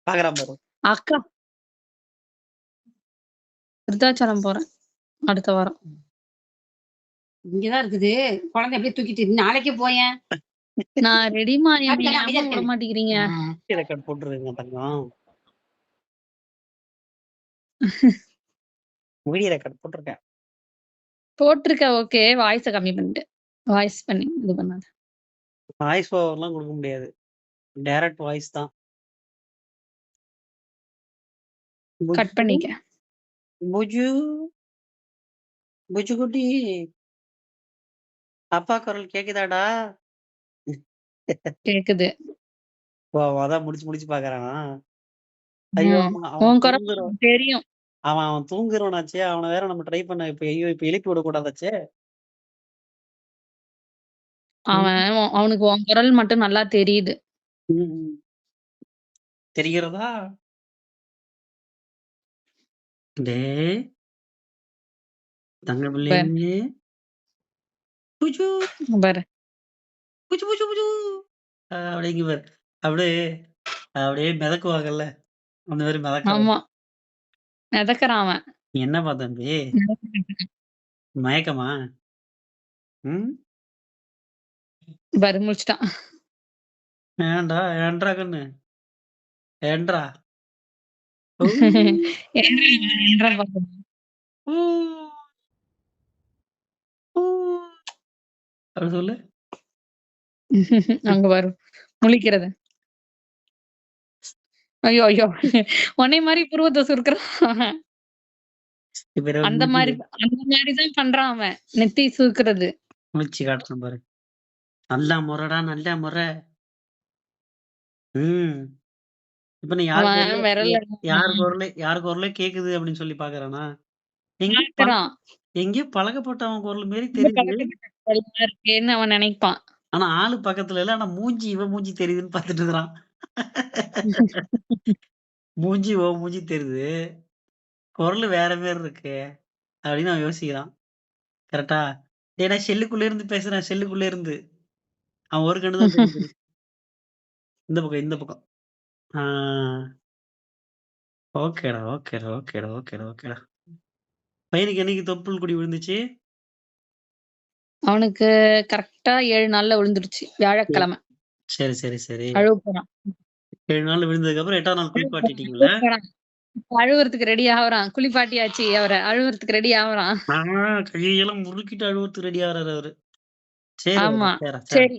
பாக்குறான் பாரு. அக்கா விருத்தாச்சலம் போறேன். அடுத்த வாரம். இங்க தான் இருக்குது. குழந்தை அப்படியே தூக்கிட்டு நாளைக்கே போயேன். நான் ரெடிமா என்னைய அமைதியா ஏம்மா விட இருக்கேன். மாட்டேங்கிறீங்க? ரெக்கார்ட் போட்டுருங்க தங்கம். வீடியோ ரெக்கார்ட் போட்டுருக்கேன். போட்டுருக்க ஓகே. வாய்ஸ கம்மி பண்ணிட்டு. வாய்ஸ் பண்ணி இது பண்ணாத. வாய்ஸ் ஓவர்லாம் குடுக்க முடியாது. டைரக்ட் வாய்ஸ் தான். கட் பண்ணிக்க. புஜு புஜு குட்டி. அப்பா குரல் கேக்குதாடா? கேக்குது. ஓ! அதான் முடிச்சு பாக்குறானா? ஐயோ! ம். அவன் உன் குரல் தூங்குறோம். தெரியும். அவன் தூங்குறவனாச்சே! அவன வேற நம்ம ட்ரை பண்ண ஐயோ! இப்ப எழுப்பி விடக்கூடாதாச்சே! அவனுக்கு உன் குரல் மட்டும் நல்லா தெரியுது. ம். தெரிகிறதா? டேய்! தங்க பிள்ளையே! புஜு! பாரு. புஜு புஜு புஜு! அப்படிங்க பாரு. அப்படியே மிதக்குவாங்கல்ல. அந்த மாரி மிதக்குறான். ஆமா. மிதக்குறான் அவன். என்னப்பா தம்பி? மயக்கமா? ம். பாரு முடிச்சுட்டான். ஏன்டா கண்ணு? ஏன்ட்றா? ஓ! ஏன்டா பாக்கணும். ஊ! ஊ! அப்படி சொல்லு. அங்க பாரு. முழிக்கிறது. ஐயோ! ஐயோ! உன்னைய மாரி புருவத்த சுருக்குறான். அந்த மாரி தான் பண்றான் அவன். நெத்தி சுருக்குறது. முழிச்சு காட்டுறேன் பாரு. நல்லா முறடா, நல்லா முற. ம். இப்ப நீ அவன் விரல்ல யார் குரலே கேக்குது அப்படின்னு சொல்லி பாக்குறானா? பாக்குறான். எங்கேயோ பழக்கப்பட்டவன் குரல் மாரி தெரியுது. இருக்கேன்னு அவன் நினைப்பான். ஆனா ஆளு பக்கத்துல இல்ல. ஆனா இவன் மூஞ்சி தெரியுதுன்னு பாத்துட்டு இருக்கிறான். உன் மூஞ்சி தெரியுது. குரலு வேற மாரி இருக்கு. அப்படின்னு அவன் யோசிக்கிறான். கரெக்ட்டா? டேய் நான் ஷெல்லுக்குள்ள இருந்து பேசுறேன். ஷெல்லுக்குள்ள இருந்து. அவன் ஒரு கண்ணு தான் தெரியுது. இந்த பக்கம். ஆ. ஓகேடா. பையனுக்கு என்னைக்கு தொப்புள் கொடி விழுந்துச்சு? அவனுக்கு கரெக்ட்டா 7 நாள்ல விழுந்துருச்சு. வியாழக்கிழமை. சரி. அழுவ போறான். 7 நாள் விழுந்ததுக்கு அப்புறம் 8ஆவது நாள் குளிப்பாட்டிட்டீங்களா? அழுவுறதுக்கு ரெடி ஆகுறான். குளிப்பாட்டியாச்சு அவர. அழுவுறதுக்கு ரெடி ஆகுறான். கையெல்லாம் முறுக்கிட்டு அழுவுறதுக்கு ரெடி ஆகுறாரு அவரு. சரி. ஆமா. சரி.